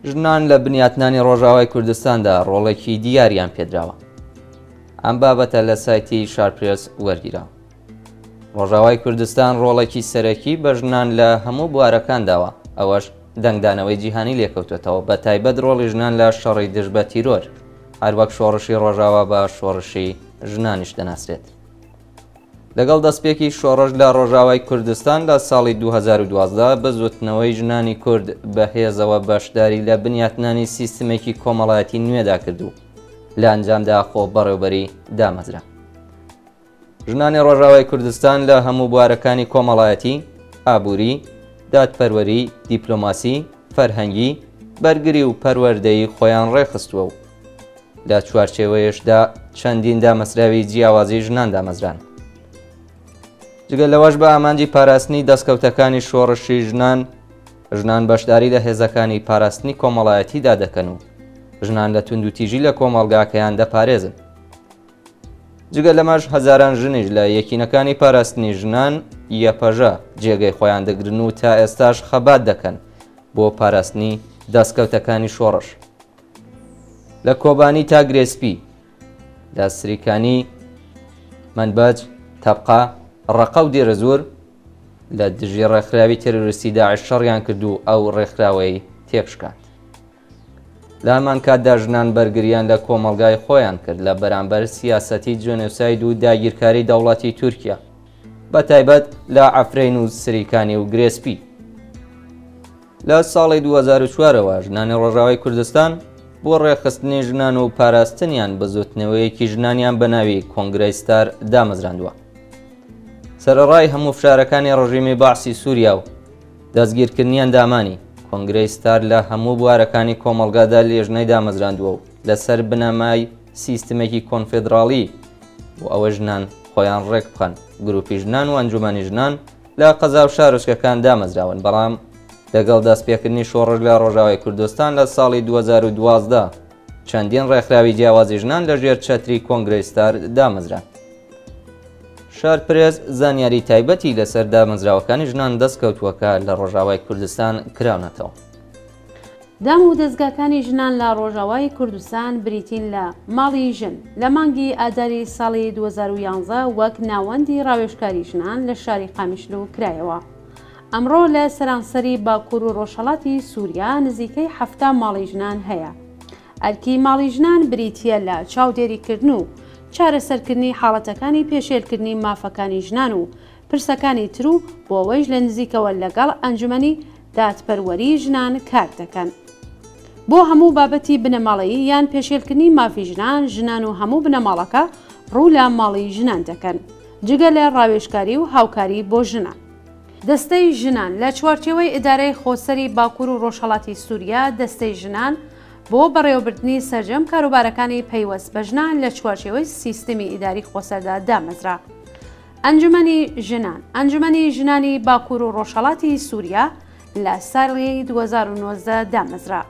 ژنان لە بنیاتنانی ڕۆژاوای کوردستاندا ڕۆڵێکی دیاریان پێدراوە. ئەم بابەتە لە سایتی شارپرێس وەرگیراوە. ڕۆژاوای کوردستان ڕۆڵێکی سەرەکی بە ژنان لە هەموو بوارەکان داوە، ئەوەش دەنگدانەوەی جیهانی لێکەوتێتەوە، بە تایبەت ڕۆڵی ژنان لە شەڕی دژ بە تیرۆر، هەروەک شۆڕشی ڕۆژاوا بە شۆڕشی ژنانیش دەناسرێت. لەگەڵ دەستپێکی شۆڕش لە ڕۆژاوای کوردستان لە ساڵی 2012 بەزوتنەوەی ژنانی کورد بەهێزەوە بەشداری لە بنیاتنانی سیستمێکی کۆمەڵایەتی نوێدا کردو، لە ئەنجامدا خۆ بەڕێوەبەری دامەزرا. ژنانی ڕۆژاوای کوردستان لە هەموو بوارەکانی کۆمەڵایەتی، ئابووری، دادپەروەری، دیپلۆماسی، فەرهەنگی، بەرگری و پەروەردەیی خۆیان ڕێخستووە و لە چوارچێوەیەشدا چەندین دامەزراوی جیاوازی ژنان دامەزران. جگە لەوەش بە ئامانجی پاراستنی دەستکەوتەکانی شۆڕشی ژنان بەشداری لە هێزەکانی پاراستنی کۆمەڵایەتیدا دەکەن و ژنان لە توندوتیژی لە کۆمەڵگاکەیان دەپارێزن. جگە لەمەش هەزاران ژنیش لە یەکینەکانی پاراستنی ژنان یەپەژە جێگەی خۆیان دەگرن و تا ئێستاش خەبات دەکەن بۆ پاراستنی دەستکەوتەکانی شۆڕش. لە کۆبانی تا گرێسپی، لە سریکانی، منبەج، تەبقا، ڕەقە و دیرە زۆر لە دژی ڕێکخراوی تێرۆریستی داعش شەڕیان کرد و ئەو ڕێکخراوەی تێکشکاند. لە هەمان کاتدا ژنان بەرگریان لە کۆمەڵگای خۆیان کرد لە بەرامبەر سیاسەتی جۆنۆساید و داگیرکاری دەوڵەتی تورکیا، بە تایبەت لە عەفرین و سریکانی و گرێسپی. لە ساڵی 2004ەوە ژنانی ڕۆژاوای کوردستان بۆ ڕێخستنی ژنان و پاراستنیان بە زوتنەوەیەکی ژنانیان بە ناوی کۆنگرەی ستار دامەزراندووە. سەرەڕای هەموو فشارەکانی ڕژیمی باعسی سووریا و دەستگیرکردنیان دامانی، کۆنگرەی ستار لە هەموو بوارەکانی کۆمەڵگادا لێژنەی دامەزراندووە و لەسەر بنەمای سیستمێکی کۆنفێدراڵی و ئەوە ژنان خۆیان ڕێک بخەن. گروپی ژنان و ئەنجومەنی ژنان لە قەزا و شارۆچکەکان دامەزراون، بەڵام لەگەڵ دەستپێکردنی شۆڕش لە ڕۆژاوای کوردستان لە ساڵی 2012 چەندین ڕێکخراوی جیاوازی ژنان لە ژێر چەتری کۆنگرەی ستار دامەزران. شارپرێز زانیاری تایبەتی لەسەر دامەزراوەکانی ژنان دەستکەوتووەکە لە ڕۆژاوای کوردستان کراونەتەوە. دام و دەستگاکانی ژنان لە ڕۆژاوای کوردستان بریتین لە ماڵی ژن لە مانگی ئاداری ساڵی 2011 وەک ناوەندی ڕاوێژکاری ژنان لە شاری قامیشلو کرایەوە. ئەمڕۆ لە سەرانسەری باکوور و ڕۆژهەڵاتی سووریا نزیکەی 7 ماڵی ژنان هەیە. ئەرکی ماڵی ژنان بریتیە لە چاودێریکردن و چارەسەرکردنی حاڵەتەکانی پێشێلکردنی مافەکانی ژنان و پرسەکانی تر و بۆ ئەوەیش لە نزیکەوە لەگەڵ ئەنجومەنی دادپەروەری ژنان کار دەکەن. بۆ هەموو بابەتی بنەماڵەیی یان پێشێلکردنی مافی ژنان و هەموو بنەماڵەکە ڕوو لە ماڵی ژنان دەکەن، جگە لە ڕاوێژکاری و هاوکاری بۆ ژنان. دەستەی ژنان لە چوارچێوەی ئیدارەی خۆسەری باکوور و ڕۆژهەڵاتی سووریا دەستەی ژنان بۆ بەڕێوەبردننی سەرجەم کاروبارەکانی پەیوەست بە ژنان لە چوارچێوەی سیستمی ئیداری خۆسەردا دامەزرا. ئەنجومەنی ژنانی باکوور و ڕۆژهەڵاتی سووریا لە ساڵی 2019 دامەزرا.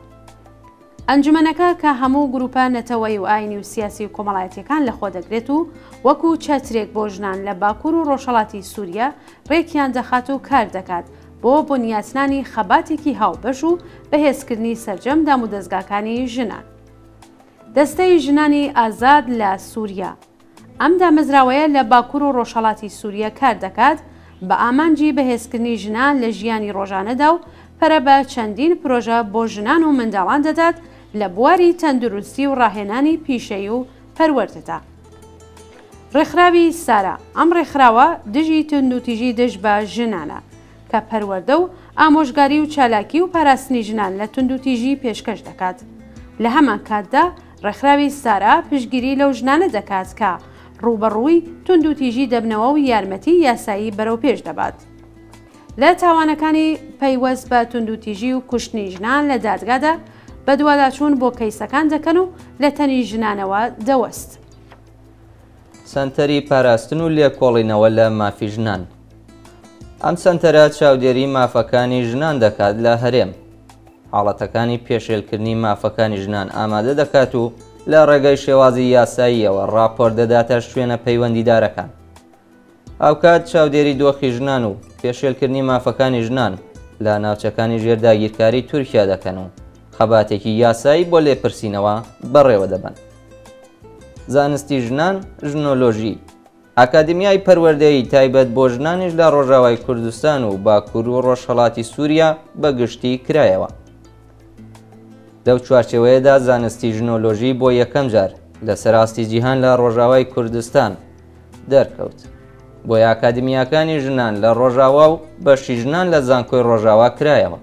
ئەنجومەنەکە کە هەموو گروپە نەتەوەی و ئاینی و سیاسی و کۆمەڵایەتیەکان لە خۆ دەگرێت و وەکو چەترێک بۆ ژنان لە باکوور و ڕۆژهەڵاتی سووریا ڕێکیان دەخات و کار دەکات بۆ بنیاتنانی خەباتێکی هاوبەش و بەهێزکردنی سەرجەم دام و دەستگاکانی ژنان. دەستەی ژنانی ئازاد لە سووریا ئەم دامەزراوەیە لە باکوور و ڕۆژهەڵاتی سووریا کار دەکات بە ئامانجی بەهێزکردنی ژنان لە ژیانی ڕۆژانەدا و پەرە بە چەندین پرۆژە بۆ ژنان و منداڵان دەدات لە بواری تەندروستی و ڕاهێنانی پیشەی و پەروەردەدا. ڕێکخراوی سارا ئەم ڕێکخراوە دژی توندوتیژی دژ بە ژنانە کە پەروەردە و ئامۆژگاری و چالاکی و پاراستنی ژنان لە توندوتیژی پێشکەش دەکات. لە هەمان کاتدا ڕێکخراوی سارا پشتگیری لەو ژنانە دەکات کە ڕوبەڕووی توندوتیژی دەبنەوە و یارمەتی یاسایی بەرەو پێش دەبات. لە تاوانەکانی پەیوەست بە توندوتیژی و کوشتنی ژنان لە دادگادا بە دوواداچوون بۆ کەیسەکان دەکەن و لە تەنی ژنانەوە دەوەست. سەنتەری پاراستن و لێکۆڵینەوە لە مافی ژنان. ئەم سەنتەرە چاودێری مافەکانی ژنان دەکات لە هەرێم، حاڵەتەکانی پێشێلکردنی مافەکانی ژنان ئامادە دەکات و لە ڕێگەی شێوازی یاساییەوە ڕاپۆرت دەداتە شوێنە پەیوەندیدارەکان. ئەوکات چاودێری دۆخی ژنان و پێشێلکردنی مافەکانی ژنان لە ناوچەکانی ژێرداگیرکاری تورکیا دەکەن و خەباتێکی یاسایی بۆ لێپرسینەوە بەڕێوە دەبن. زانستی ژنان ژنۆلۆژی ئاکادمیای پەروەردەیی تایبەت بۆ ژنانیش لە ڕۆژاوای کوردستان و باکوور و ڕۆژهەڵاتی سووریا بەگشتی کرایەوە. لەو چوارچێوەیەدا زانستی ژنۆلۆژی بۆ یەکەم جار لە سەراستی جیهان لە ڕۆژاوای کوردستان دەرکەوت. بۆی ئاکادمیاکانی ژنان لە ڕۆژاوا و بەشی ژنان لە زانکۆی ڕۆژاوا کرایەوە.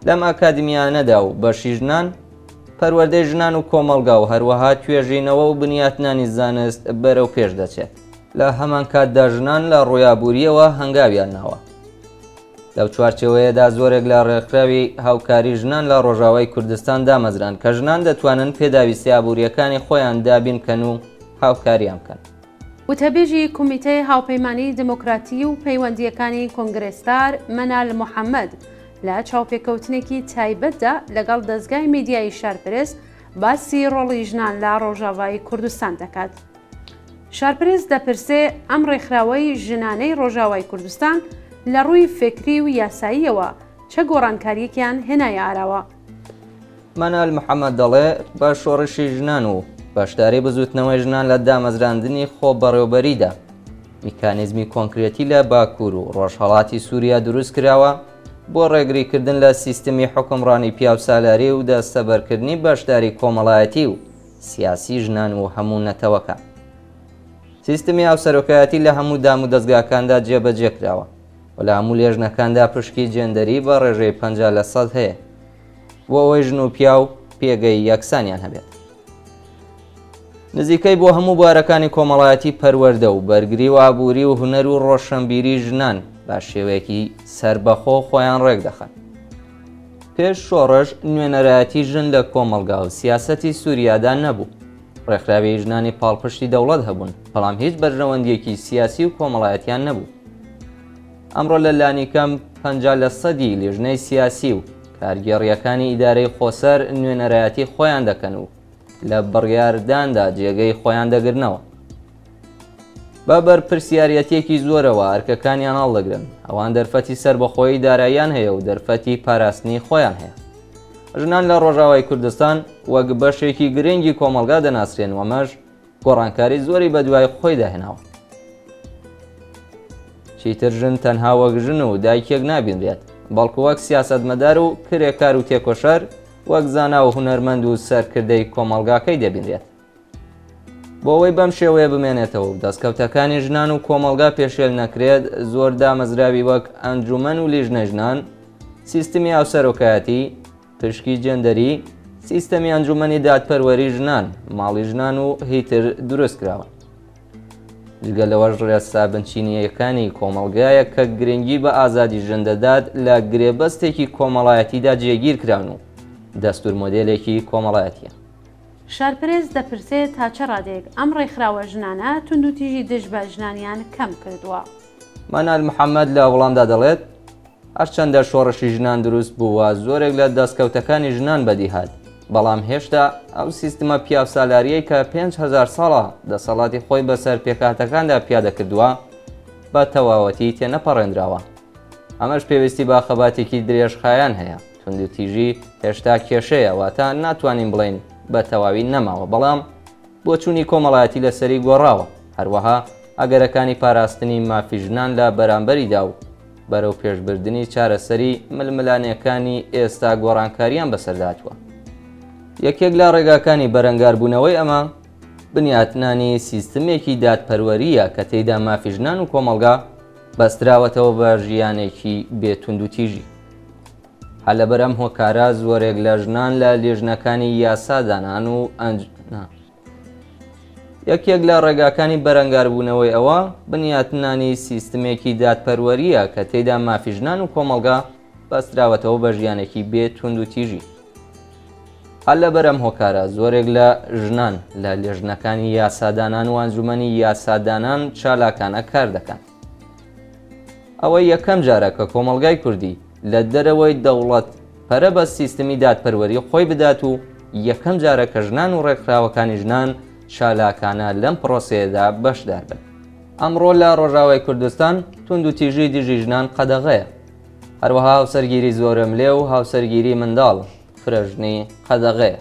لەم ئاکادمیانەدا و بەشی ژنان پەروەردەی ژنان و کۆمەڵگا و هەروەها توێژینەوە و بنیاتنانی زانست بەرەو پێش دەچێت. لە هەمان کاتدا ژنان لە ڕوویابووریەوە هەنگاویان ناوە. لەو چوارچێوەیەدا زۆرێک لە ڕێکخراوی هاوکاری ژنان لە ڕۆژاوای کوردستان دامەزران کە ژنان دەتوانن پێداویستی ئابوووریەکانی خۆیان دابینکەن و هاوکاریان بکەن. وتەبێژی کۆمیتەی هاوپەیمانی دموکراتی و پەیوەندیەکانی کۆنگرێستار مەنال محەممەد لە چاوپێکەوتنێکی تایبەتدا لەگەڵ دەستگای میدیایی شارپرس باسی ڕۆڵی ژنان لە ڕۆژاوای کوردستان دەکات. شارپرس دەپرسێ ئەم ڕێکخراوەی ژنانەی ڕۆژاوای کوردستان لە ڕووی فکری و یاساییەوە چه گۆڕانکاریەکیان هێنایە ئاراوە. مەنال محەممەد دەڵێ بە شۆڕشی ژنان و بەشداری بزوتنەوەی ژنان لە دامەزراندنی خۆ بەڕێوەبەریدا میکانیزمی کۆنکرێتی لە باکوور و ڕۆژهەڵاتی سووریا دروست کراوە بۆ ڕێگریکردن لە سیستمی حکومڕانی پیاوسالاری و دەستەبەرکردنی بەشداری کۆمەڵایەتی و سیاسی ژنان و هەموو نەتەوەکە. سیستمی هاوسەرۆکایەتی لە هەموو دام و دەستگاکاندا جێبەجێکراوە و لە هەموو لێژنەکاندا پشکی جێندەری بە ڕێژەی 50% هەیە بۆ ئەوەی ژن و پیا و پێگەی یەکسانیان هەبێت. نزیکەی بۆ هەموو بوارەکانی کۆمەڵایەتی پەروەردە و بەرگری و ئابووری و هونەر و ڕۆشنبیری ژنان با شێوەیەکی سربەخۆ خۆیان ڕێک دەخەن. پێش شۆڕش نوێنەرایەتی ژن لە کۆمەڵگا و سیاسەتی سووریادا نەبوو. ڕێکخراوی ژنانی پاڵپشتی دەوڵەت هەبوون، بەڵام هیچ بەرژەوەندیەکی سیاسی و کۆمەڵایەتیان نەبوو. ئەمڕۆ لە لانیکەم 50% لێژنەی سیاسی و کارگێڕیەکانی ئیدارەی خۆسەر نوێنەرایەتی خۆیان دەکەن و لە بڕیارداندا جێگەی خۆیان دەگرنەوە. بە بەرپرسیارەتێکی زۆرەوە ئەرکەکانیان هەڵدەگرن. ئەوان دەرفەتی سربەخۆیی داراییان هەیە و دەرفەتی پاراستنی خۆیان هەیە. ژنان لە ڕۆژاوای کوردستان وەک بەشێکی گرنگی کۆمەڵگا دەناسرێن و ئەمەش گۆڕانکاری زۆری بە دوای خۆی داهێناوە. چیتر ژن تەنها وەک ژن و دایکێک نابینرێت، بەڵکو وەک سیاسەتمەدار و کرێکار و تێکۆشەر، وەک زانا و هونەرمەند و سەرکردەی کۆمەڵگاکەی دەبینرێت. بۆ ئەوەی بەم شێوەیە بمێنێتەوە و دەستکەوتەکانی ژنان و کۆمەڵگا پێشێل نەکرێت، زۆر دامەزراوی وەک ئەنجومەن و لیژنە ژنان، سیستمی هاوسەرۆکایەتی، پشکی جێندەری، سیستەمی ئەنجومەنی دادپەروەری ژنان، ماڵی ژنان و هیتر دروست کراوە. جگە لەوەش ڕێستا بنچینیەکانی کۆمەڵگایە کە گرنگی بە ئازادی ژن دەدات لە گرێبەستێکی کۆمەڵایەتیدا جێگیر کراون و دەستور مۆدێلێکی کۆمەڵایەتیە. شارپرس دەپرسێت تا چه ڕادێک ئەم ڕێکخراوە ژنانە تونند و تیژی دژ بە ژنانیان کەم کردووە. مەنال محەممەد لە وەڵامدا دەڵێت هەرچەندە شۆڕشی ژنان دروست بووە زۆرێک لە دەستکەوتەکانی ژنان بەدی هات، بەڵام هێشتا ئەو سیستمە پیاوسالاریەی کە 5,000 ساڵە دەسەڵاتی خۆی بەسەر پێکاتەکاندا پیادە کردووە بە تەواوەتی تێنەپەڕێنراوە. ئەمەش پێویستی بە خەباتێکی درێژخایان هەیە. تونند و تیژی هێشتا کێشەیە، واتە ناتوانین بڵین بە تەواوی نەماوە، بەڵام بۆ چوونی کۆمەڵایەتی لەسەری گۆڕاوە. هەروەها ئەگەرەکانی پاراستنی مافی ژنان لە بەرامبەریدا و بەرەو پێشبردننی چارەسەری ململانیەکانی ئێستا گۆڕانکاریان بەسەرداتوە. یەکێک لە ڕێگاکانی بەرەنگاربوونەوەی ئەمە بنیاتنانی سیستمێکی دادپەروەریە کە تێیدا مافی ژنان و کۆمەڵگا بەستراوەتەوە بە ژیانێکی بێتونند و تیژی. هەر لەبەر ئەم هۆکارە زۆرێک لە ژنان لە لێژنەکانی یاسادانان و یەکێک لە ڕێگاکانی بەرەنگاربوونەوەی ئەوە بنیاتنانی سیستمێکی دادپەروەریە کە تێیدا مافی ژنان و کۆمەڵگا بەستراوەتەوە بە ژیانێکی بێتونند و تیژی. هەر لەبەر ئەم هۆکارە زۆرێک لە ژنان لە لێژنەکانی یاسادانان و ئەنجومەنی یاسادانان چالاکانە کار دەکەن. ئەوە یەکەم جارە کە کۆمەڵگای کوردی لە دەرەوەی دەوڵەت پەرە بە سیستمی دادپەروەری خۆی بدات و یەکەم جارە کە ژنان و ڕێکخراوەکانی ژنان چالاکانە لەم پرۆسەیەدا بەشدار بن. ئەمڕۆ لە ڕۆژاوای کوردستان تونند و تیژی دژی ژنان قەدەغەیە. هەروەها هاوسەرگیری زۆرەملێ و هاوسەرگیری منداڵ فرەژنی قەدەغەیە.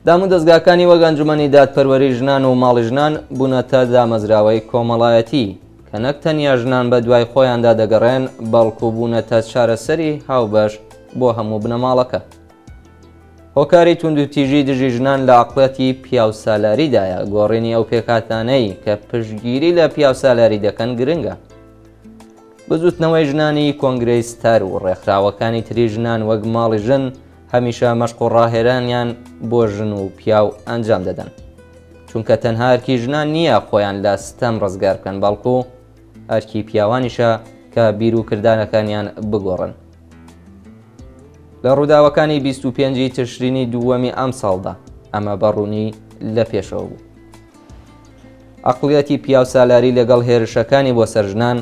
دام و دەستگاکانی وەک ئەنجومەنی دادپەروەری ژنان و ماڵی ژنان بوونەتە دامەزراوەی کۆمەڵایەتی کە نەک تەنیا ژنان بە دوای خۆیاندا دەگەڕێن بەڵکو بوونەتە چارەسەری هاوبەش بۆ هەموو بنەماڵەکە. هۆکاری تونند و تیژی دژی ژنان لە عەقڵەتی پیاو سالاریدایە. گۆڕینی ئەو پێکهاتانەی کە پشتگیری لە پیاو سالاری دەکەن گرنگە. بزوتنەوەی ژنانی کۆنگرەی ستار و ڕێکخراوەکانی تری ژنان وەک ماڵی ژن هەمیشە مەشق و ڕاهێرانیان بۆ ژن و پیاو ئەنجام دەدەن، چونکە تەنها ئەرکی ژنان نییە خۆیان لە ستەم ڕزگار بکەن، بەڵکو ئەرکی پیاوانیشە کە بیر و کردانەکانیان بگۆڕن. لە ڕووداوەکانی 25 تشرینی دووەمی ئەم ساڵدا ئەمە بەڕوونی لە پێشەوە بوو. عەقڵیەتی پیاو سالاری لەگەڵ هێرشەکانی بۆ سەر ژنان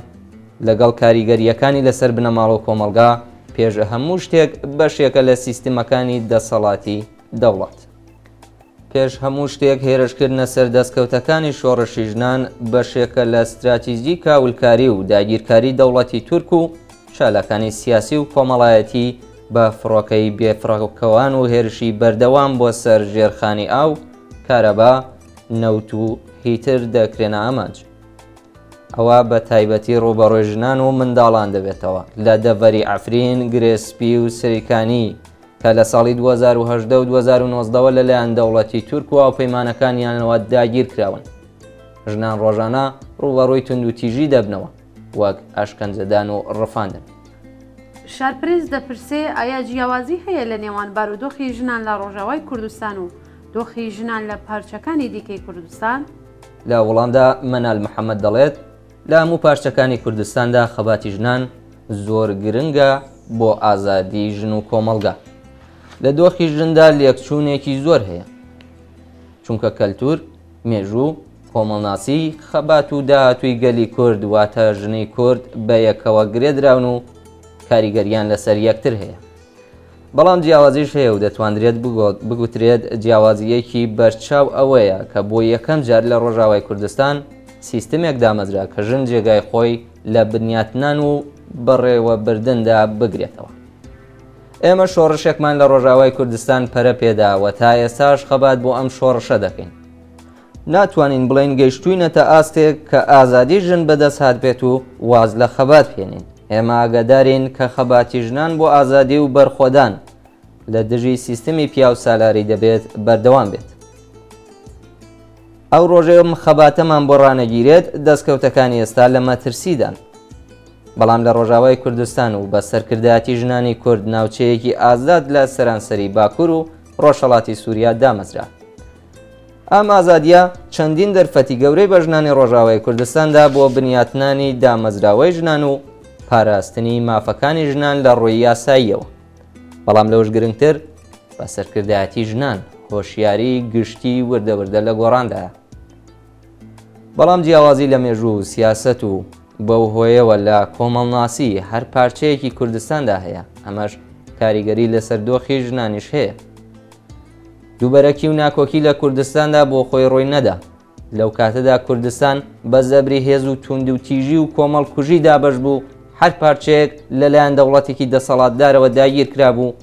لەگەڵ کاریگەریەکانی لەسەر بنەماڵ و کۆمەلگا پێش هەموو شتێک بەشێکە لە سیستەمەکانی دەسەڵاتی دەوڵات. پێش هەموو شتێک هێرشکردنە سەر دەستکەوتەکانی شۆڕشی ژنان بەشێکە لە استراتیژی کاولکاری و داگیرکاری دەوڵەتی تورک و شالەکانی سیاسی و کۆمەڵایەتی بە فڕۆکەی بێفڕۆکەوان و هێرشی بەردەوام بۆ سەر ژێرخانی ئاو، کارەبا، نەوت و هیتر دەکرێنە ئامانج. ئەوە بە تایبەتی ڕوبەڕۆی ژنان و منداڵان دەبێتەوە لە دەڤەری ئەفرین، گرێسپی و سەریکانی کە لە ساڵی 2010 و 2019 لەلایەن دەوڵەتی تورک و هاوپەیمانەکانیانەوە داگیر کراون. ژنان ڕۆژانە ڕوبەڕۆی تونند و تیژی دەبنەوە وەک ئەشکەنجەدان و ڕفاندن. شارپرێز دەپرسێ ئایا جیاوازی هەیە لە نێوان بارودۆخی ژنان لە ڕۆژاوای کوردستان و دۆخی ژنان لە پارچەکانی دیکەی کوردستان؟ لە وەڵامدا مەنال محەممەد دەڵێت لە هەموو پارچەکانی کوردستاندا خەباتی ژنان زۆر گرنگە بۆ ئازادی ژن و کۆمەلگا. لە دۆخی ژندا لێکچوونێکی زۆر هەیە، چونکە کەلتور، مێژوو، کۆمەڵناسی، خەبات و داهاتووی گەلی کورد واتە ژنەی کورد بە یەکەوە گرێدراون و کاریگەریان لەسەر یەکتر هەیە. بەڵام جیاوازیش هەیە و دەتوانرێت بگوترێت جیاوازیەکی بەرچاو ئەوەیە کە بۆ یەکەم جار لە ڕۆژاوای کوردستان سیستمێک دامەزرا کە ژن جێگای خۆی لە بنیاتنان و بەڕێوەبردندا بگرێتەوە. ئێمە شۆڕشێکمان لە ڕۆژاوای کوردستان پەرە پێداوە تا ئێستاش خەبات بۆ ئەم شۆڕشە دەکەین. ناتوانین بڵین گەیشتووینەتە ئاستێک کە ئازادی ژن بەدەست هات بێت و واز لە خەبات پێێنین. ئێمە ئاگادارین کە خەباتی ژنان بۆ ئازادی و بەرخۆدان لە دژی سیستمی پیاو سالاری دەبێت بەردەوام بێت. ئەو ڕۆژەیەم خەباتەمان بۆ ڕانەگیرێت دەستکەوتەکانی ئێستا لە مەترسیدان. بەڵام لە ڕۆژاوای کوردستان و بە سەرکردایەتی ژنانی کورد ناوچەیەکی ئازاد لە سەرانسەری باکوور و ڕۆژهەڵاتی سووریا دامەزرا. ئەم ئازادیە چەندین دەرفەتی گەورەی بە ژنانی ڕۆژاوای کوردستاندا بۆ بنیاتنانی دامەزراوەی ژنان و پاراستنی مافەکانی ژنان لە ڕووی یاساییەوە. بەڵام لەوش گرنگتر بە سەرکردایەتی ژنان هۆشیاری گشتی وردەوردە لە گۆڕاندایە. بەڵام جیاوازی لە مێژوو سیاسەت و بەو هۆیەوە لە کۆمەڵناسی هەر پارچەیەکی کوردستاندا هەیە. ئەمەش کاریگەری لەسەر دۆخی ژنانیش هەیە. دووبەرەکی و ناکۆکی لە کوردستاندا بۆ خۆی ڕۆی نەدا. لەو کاتەدا کوردستان بە زەبری هێز و توند و تیژی و کۆمەڵ کوژی دابەش بوو، هەر پارچەیەک لەلایەن دەوڵەتێکی دەسەڵاتدارەوە داگیر کرابوو.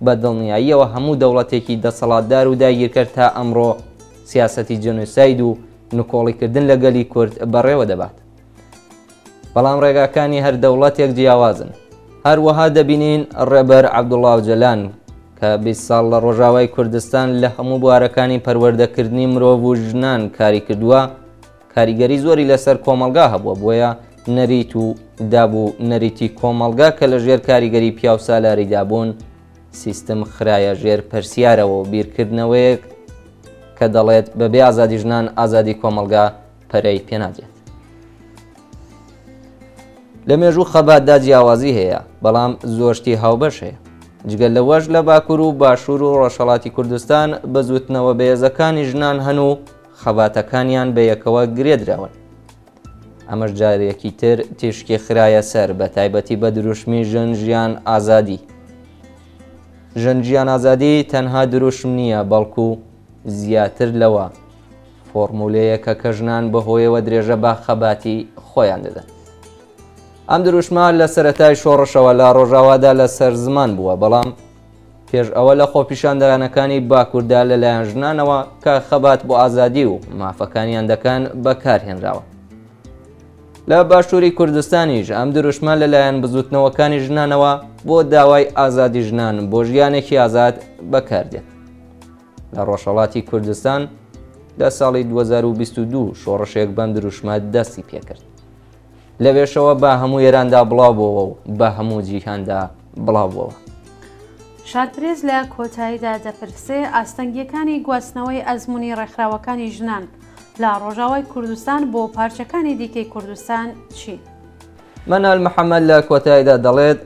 بە دڵنیاییەوە هەموو دەوڵەتێکی دەسەڵاتدار و داگیرکرد تا ئەمڕۆ سیاسەتی جەنۆساید و نکۆڵیکردن لە گەلی کورد بەڕێوە دەبات. بەڵام ڕێگاکانی هەر دەوڵەتێک جیاوازن. هەروەها دەبینین ڕێبەر عەبدوڵڵا ئۆجەلان کە 20 ساڵ لە ڕۆژاوای کوردستان لە هەموو بوارەکانی پەروەردەکردنی مرۆڤ و ژنان کاری کردووە، کاریگەری زۆری لەسەر کۆمەلگا هەبووە، بۆیە نەریت و دابوو نەریتی کۆمەلگا کە لە ژێر کاریگەری پیاو سالاری دابوون سیستم خرایە ژێر پەرسیارەوە و بیرکردنەوەیەک کە دەڵێت بەبێ ئازادی ژنان ئازادی کۆمەلگا پەرەی پێناجێت. لە مێژوو خەباتدا جیاوازی هەیە، بەڵام زۆشتی هاوبەش هەیە. جگەل لەوەش لە باکوور و باشوور و ڕۆژهەڵاتی کوردستان بەزوتنەوە بەهێزەکانی ژنان هەن و خەباتەکانیان بە یەکەوە گرێدراون. ئەمەش جارێکی تر تیشکی خرایە سەر بە تایبەتی بە دروشمی ژن ژیان ئازادی. ژن ژیان ئازادی تەنها دروشم نییە، بەڵکو زیاتر لەوە فۆرمولەیەکە کە ژنان بەهۆیەوە درێژە بە خەباتی خۆیان دەدەن. ئەم دروشمە لە سەرەتای شۆڕشەوە لە ڕۆژاوادا لە سەر زمان بووە، بەڵام پێش ئەوە لە خۆپیشاندەکانەکانی باکووردا لەلایەن ژنانەوە کە خەبات بۆ ئازادی و مافەکانیان دەکەن بەکارهێنراوە. لە باشووری کوردستانیش ئەم دروشمە لەلایەن بزوتنەوەکانی ژنانەوە بۆ داوای ئازادی ژنان بۆ ژیانێکی ئازاد بەکاردێت. لە ڕۆژهەڵاتی کوردستان لە ساڵی 2022 شۆڕشێک بەم دروشمە دەستی پێکرد. لەوێشەوە بە هەموو ئێراندا بڵاوبووەوە و بە هەموو جیهاندا بڵاوبووەوە. شارپرێز لە کۆتاییدا دەپرسێ ئاستەنگیەکانی گواستنەوەی ئەزمموی ڕێکخراوەکانی ژنان لە ڕۆژاوای کوردستان بۆ پارچەکانی دیکەی کوردستان چی؟ مەنال محەممەد لە کۆتاییدا دەڵێت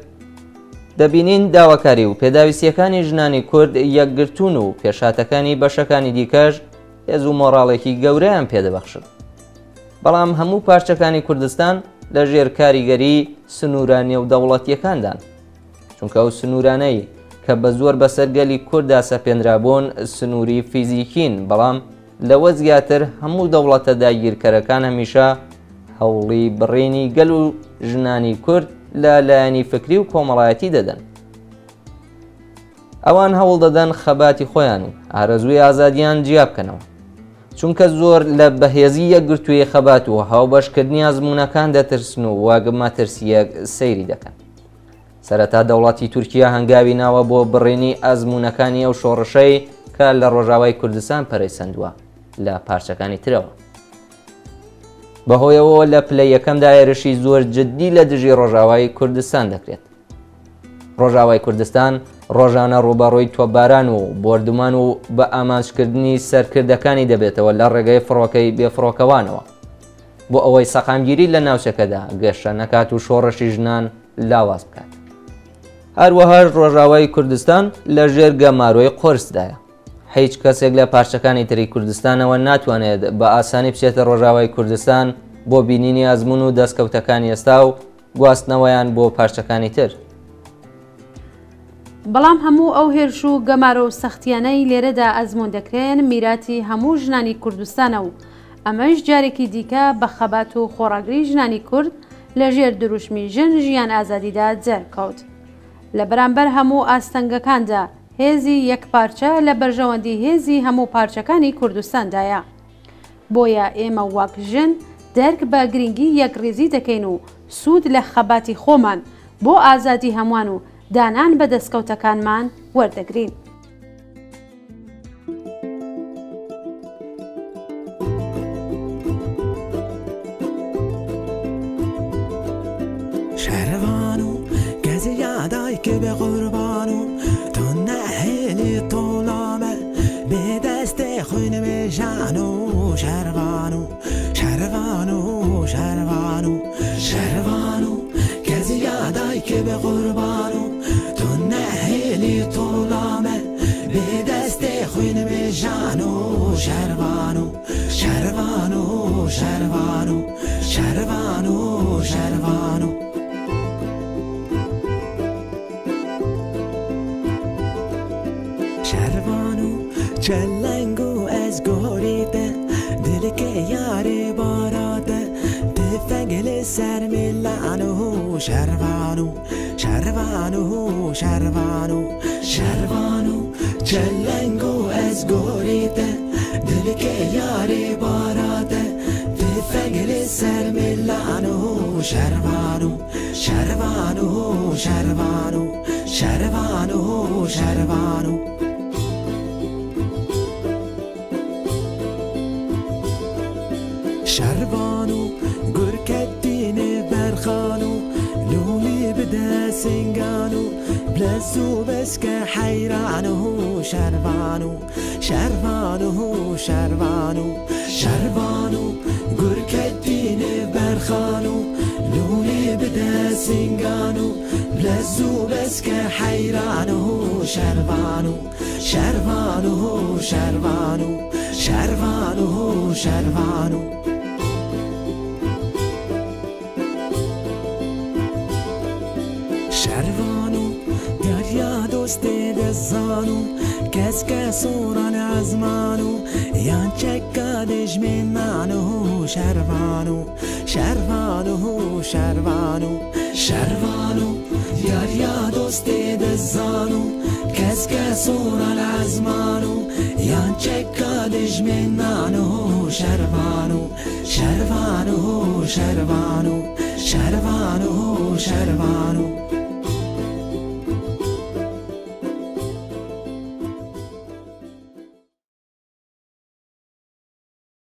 دەبینین داواکاری و پێداویستیەکانی ژنانی کورد یەکگرتوون و پێشاتەکانی بەشەکانی دیکەش هێز و مۆڕاڵێکی گەورەیان پێدەبەخشن. بەڵام هەموو پارچەکانی کوردستان لە ژێر کاریگەری سنوورانی و دەوڵەتیەکاندان، چونکە ئەو سنوورانەی کە بە زۆر بەسەرگەلی کووردا سەپێنرابوون سنووری فیزیکین، بەڵام لەوە زیاتر هەموو دەوڵەتە داگیرکەرەکان هەمیشە هەوڵی بڕێنی گەل و ژنانی کورد لە لایەنی فکری و کۆمەڵایەتی دەدەن. ئەوان هەوڵ دەدەن خەباتی خۆیان و ئارەزووی ئازادیان جیا بکەنەوە، چونکە زۆر لە بەهێزی یەکگرتووی خەبات و هاوبەشکردنی ئەزمموونەکان دەترسن و واگەمە ترسیەک سەیری دەکەن. سەرەتا دەوڵاتی تورکیا هەنگاوی ناوە بۆ بڕێنی ئەزمموونەکانی ئەو شۆڕشەی کە لە ڕۆژاوای کوردستان پەرەیسەندووە لە پارچەکانی ترەوە. بەهۆیەوە لە پلەی یەکەمدا هێرشی زۆر جددی لە دژی ڕۆژاوای کوردستان دەکرێت. ڕۆژاوای کوردستان ڕۆژانە ڕووبەڕووی تۆپباران و بردومان و بە ئامانجکردنی سەرکردەکانی دەبێتەوە لە ڕێگەی فڕۆکەی بێفڕۆکەوانەوە بۆ ئەوەی سەقامگیری لە ناوچەکەدا گەشە نەکات و شۆڕشی ژنان لاواز بکات. هەروەها ڕۆژاوای کوردستان لە ژێر گەماروی قۆرسدایە. هیچ کەسێک لە پارچەکانی تری کوردستانەوە ناتوانێت بە ئاسانی بچێتە ڕۆژاوای کوردستان بۆ بینینی ئەزمون و دەستکەوتەکانی ئێستا و گواستنەوەیان بۆ پارچەکانی تر. بەڵام هەموو ئەو هێرش و گەمارە و سەختیانەی لێرەدا ئەزمون دەکرێن میراتی هەموو ژنانی کوردستانە و ئەمەش جارێکی دیکە بە خەبات و خۆڕاگری ژنانی کورد لە ژێر دروشمی ژن ژیان ئازادیدا جەرکەوت. لە بەرامبەر هەموو ئاستەنگەکاندا هێزی یەک پارچە لە بەرژەوەندی هێزی هەموو پارچەکانی کوردستاندایە. بۆیە ئێمە وەک ژن دەرک بە گرنگی یەکڕێزی دەکەین و سوود لە خەباتی خۆمان بۆ ئازادی هەمووان و دانان بە دەستکەوتەکانمان وەردەگرین. شەروان و کەسی یادای کە بێ قوربان و تۆ نەهێنی تۆڵامە بێ دەستێ خوێنە بێژان و شەروان و شەروان و شەروان و شەروان و کەسی یادای کە بێ قوربان و تۆ نەهێنی تۆڵامە بێ دەستێ خوێنە بێژان و شەروان و شەروان و شەروان و شەروان و شەروان و شەروان و چەلەنگ و ئەس گۆریتە دلکە یاری باراتە تفەنگ لەسەر میلان و شەروان و شەروان و شەروان و شەروان و چەلەنگ و ئەس گۆریتە دلکە یاری باراتە تفەنگ لەسەر میلان و شەروان و شەروان و شەروان و شەروان و شەروان و شەروان و گورکەتینێ بەرخان و لولی بدە سنگان و بلەس و بەسکە حەیران و شەروان و شەروان و شەروان و شەروان و گورکەتینێ بەرخان و لولی بدە سنگان و بلەس و بەسکە حەیران و شەروان و شەروان و شەروان و شەروان و شەروان و شەروان و دەریا دۆستێ دەزان و کەس کە سۆڕان عەزمان و یان چەکە دژمێنان و شەروان و شەروان و شەروان و شەروان و دەریا دۆستێ دەزان و کەس اسك صورة العزمانو ينشكا دجمنانو شربانو شربانو شربانو شربانو شربانو